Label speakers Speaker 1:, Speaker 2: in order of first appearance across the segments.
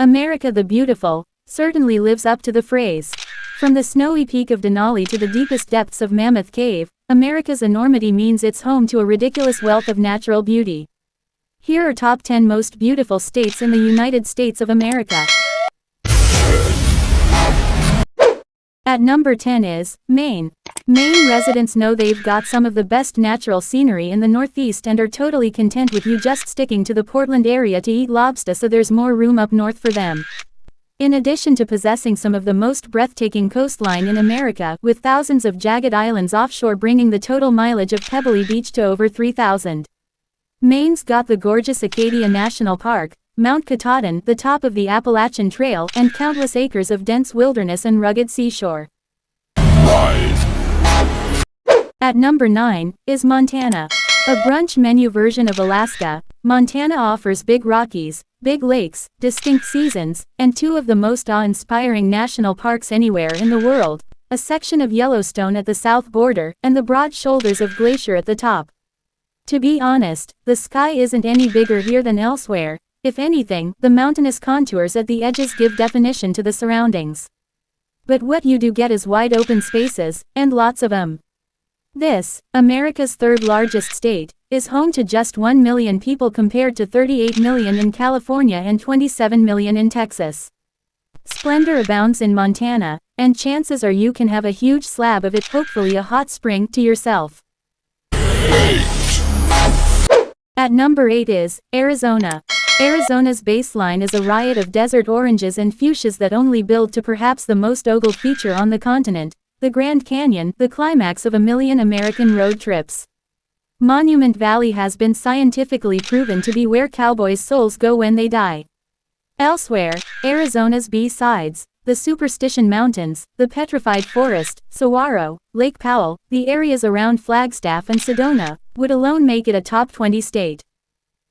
Speaker 1: America the Beautiful certainly lives up to the phrase. From the snowy peak of Denali to the deepest depths of Mammoth Cave, America's enormity means it's home to a ridiculous wealth of natural beauty. Here are top 10 most beautiful states in the United States of America. At number 10 is Maine. Maine residents know they've got some of the best natural scenery in the Northeast and are totally content with you just sticking to the Portland area to eat lobster, so there's more room up north for them. In addition to possessing some of the most breathtaking coastline in America, with thousands of jagged islands offshore bringing the total mileage of Pebbly Beach to over 3,000. Maine's got the gorgeous Acadia National Park, Mount Katahdin, the top of the Appalachian Trail, and countless acres of dense wilderness and rugged seashore. At number 9 is Montana. A brunch menu version of Alaska, Montana offers big Rockies, big lakes, distinct seasons, and two of the most awe-inspiring national parks anywhere in the world, a section of Yellowstone at the south border, and the broad shoulders of Glacier at the top. To be honest, the sky isn't any bigger here than elsewhere. If anything, the mountainous contours at the edges give definition to the surroundings. But what you do get is wide open spaces, and lots of them. This, America's third largest state, is home to just 1 million people compared to 38 million in California and 27 million in Texas. Splendor abounds in Montana, and chances are you can have a huge slab of it, hopefully a hot spring, to yourself. At number 8 is Arizona. Arizona's baseline is a riot of desert oranges and fuchsias that only build to perhaps the most ogled feature on the continent, the Grand Canyon, the climax of a million American road trips. Monument Valley has been scientifically proven to be where cowboys' souls go when they die. Elsewhere, Arizona's B-sides, the Superstition Mountains, the Petrified Forest, Saguaro, Lake Powell, the areas around Flagstaff and Sedona, would alone make it a top 20 state.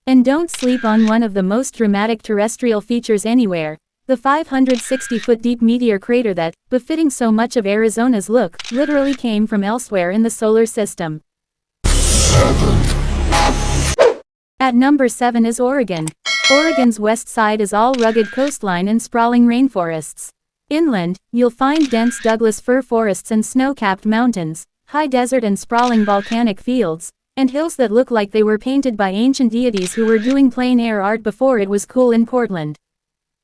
Speaker 1: And don't sleep on one of the most dramatic terrestrial features anywhere, the 560-foot deep meteor crater that, befitting so much of Arizona's look, literally came from elsewhere in the solar system. At number 7 is Oregon. Oregon's west side is all rugged coastline and sprawling rainforests. Inland, you'll find dense Douglas fir forests and snow-capped mountains, high desert and sprawling volcanic fields, and hills that look like they were painted by ancient deities who were doing plein air art before it was cool in Portland.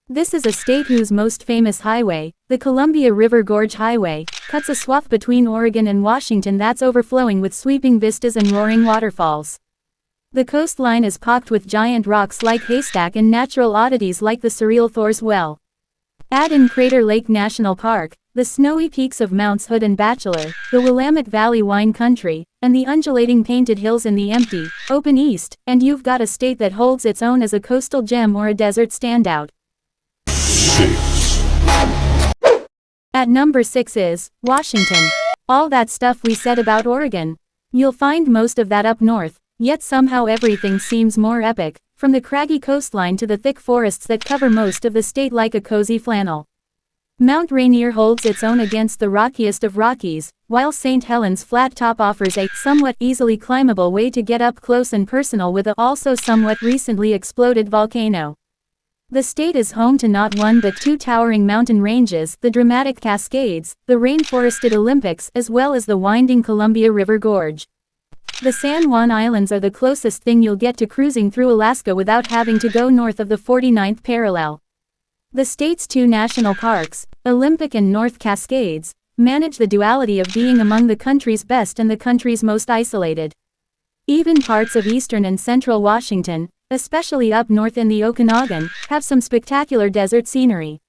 Speaker 1: This is a state whose most famous highway, the Columbia River Gorge Highway, cuts a swath between Oregon and Washington that's overflowing with sweeping vistas and roaring waterfalls. The coastline is pocked with giant rocks like Haystack and natural oddities like the surreal Thor's Well. Add in Crater Lake National Park, the snowy peaks of Mounts Hood and Bachelor, the Willamette Valley wine country, and the undulating painted hills in the empty, open east, and you've got a state that holds its own as a coastal gem or a desert standout. At number 6 is Washington. All that stuff we said about Oregon. You'll find most of that up north, yet somehow everything seems more epic, from the craggy coastline to the thick forests that cover most of the state like a cozy flannel. Mount Rainier holds its own against the rockiest of Rockies, while St. Helens Flat Top offers a somewhat easily climbable way to get up close and personal with a also somewhat recently exploded volcano. The state is home to not one but two towering mountain ranges, the dramatic Cascades, the rainforested Olympics, as well as the winding Columbia River Gorge. The San Juan Islands are the closest thing you'll get to cruising through Alaska without having to go north of the 49th parallel. The state's two national parks, Olympic and North Cascades, manage the duality of being among the country's best and the country's most isolated. Even parts of eastern and central Washington, especially up north in the Okanagan, have some spectacular desert scenery.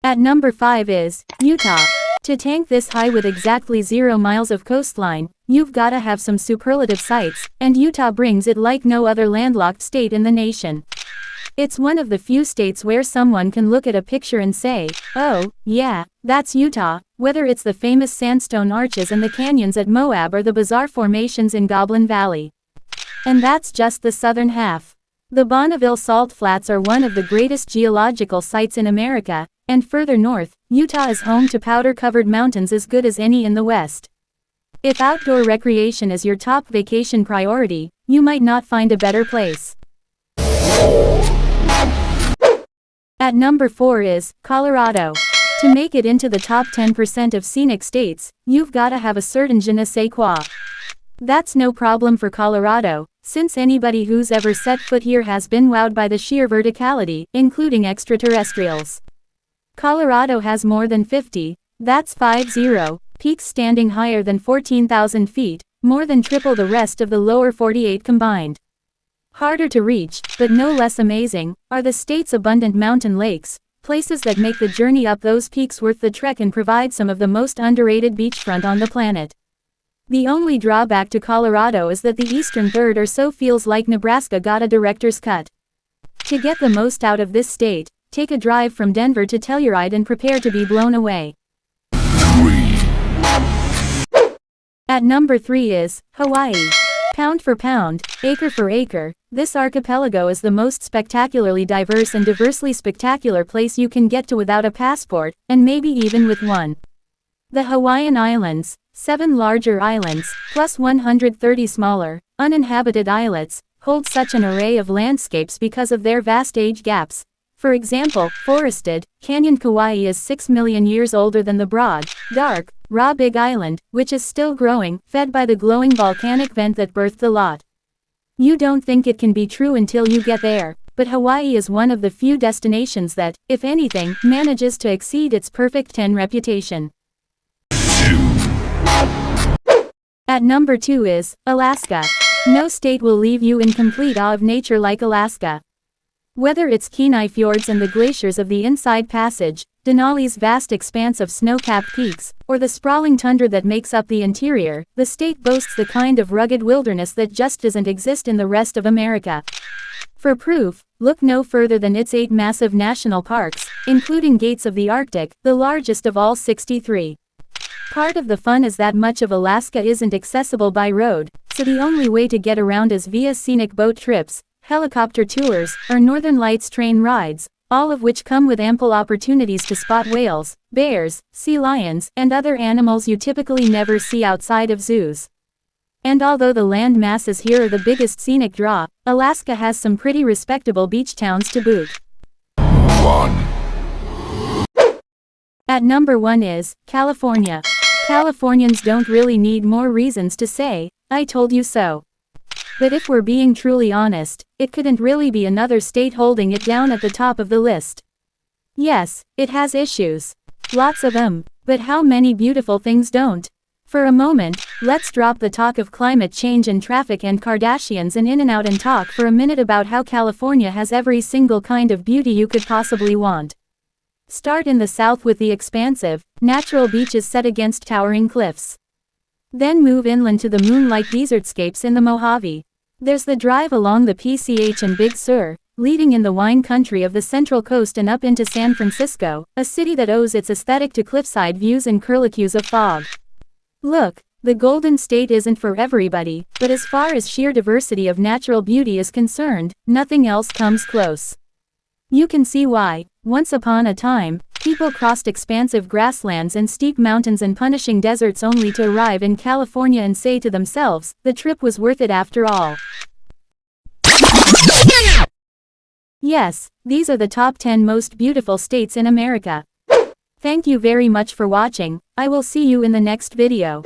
Speaker 1: At number 5 is Utah. To tank this high with exactly 0 miles of coastline, you've gotta have some superlative sights, and Utah brings it like no other landlocked state in the nation. It's one of the few states where someone can look at a picture and say, oh, yeah, that's Utah, whether it's the famous sandstone arches and the canyons at Moab or the bizarre formations in Goblin Valley. And that's just the southern half. The Bonneville Salt Flats are one of the greatest geological sites in America, and further north, Utah is home to powder-covered mountains as good as any in the West. If outdoor recreation is your top vacation priority, you might not find a better place. At number 4 is Colorado. To make it into the top 10% of scenic states, you've gotta have a certain je ne sais quoi. That's no problem for Colorado, since anybody who's ever set foot here has been wowed by the sheer verticality, including extraterrestrials. Colorado has more than 50, that's 50, peaks standing higher than 14,000 feet, more than triple the rest of the lower 48 combined. Harder to reach, but no less amazing, are the state's abundant mountain lakes, places that make the journey up those peaks worth the trek and provide some of the most underrated beachfront on the planet. The only drawback to Colorado is that the eastern third or so feels like Nebraska got a director's cut. To get the most out of this state, take a drive from Denver to Telluride and prepare to be blown away. At number 3 is Hawaii. Pound for pound, acre for acre, this archipelago is the most spectacularly diverse and diversely spectacular place you can get to without a passport, and maybe even with one. The Hawaiian Islands, 7 larger islands, plus 130 smaller, uninhabited islets, hold such an array of landscapes because of their vast age gaps. For example, forested, Canyon Kauai is 6 million years older than the broad, dark, raw Big Island, which is still growing, fed by the glowing volcanic vent that birthed the lot. You don't think it can be true until you get there, but Hawaii is one of the few destinations that, if anything, manages to exceed its perfect 10 reputation. At number 2 is Alaska. No state will leave you in complete awe of nature like Alaska. Whether it's Kenai Fjords and the glaciers of the Inside Passage, Denali's vast expanse of snow-capped peaks, or the sprawling tundra that makes up the interior, the state boasts the kind of rugged wilderness that just doesn't exist in the rest of America. For proof, look no further than its 8 massive national parks, including Gates of the Arctic, the largest of all 63. Part of the fun is that much of Alaska isn't accessible by road, so the only way to get around is via scenic boat trips, helicopter tours, or Northern Lights train rides, all of which come with ample opportunities to spot whales, bears, sea lions, and other animals you typically never see outside of zoos. And although the land masses here are the biggest scenic draw, Alaska has some pretty respectable beach towns to boot. At number 1 is California. Californians don't really need more reasons to say, "I told you so." But if we're being truly honest, it couldn't really be another state holding it down at the top of the list. Yes, it has issues. Lots of them, but how many beautiful things don't? For a moment, let's drop the talk of climate change and traffic and Kardashians and In-N-Out and talk for a minute about how California has every single kind of beauty you could possibly want. Start in the south with the expansive, natural beaches set against towering cliffs. Then move inland to the moon-like desertscapes in the Mojave. There's the drive along the PCH and Big Sur, leading in the wine country of the Central Coast and up into San Francisco, a city that owes its aesthetic to cliffside views and curlicues of fog. Look, the Golden State isn't for everybody, but as far as sheer diversity of natural beauty is concerned, nothing else comes close. You can see why. Once upon a time, people crossed expansive grasslands and steep mountains and punishing deserts only to arrive in California and say to themselves, the trip was worth it after all. Yes, these are the top 10 most beautiful states in America. Thank you very much for watching. I will see you in the next video.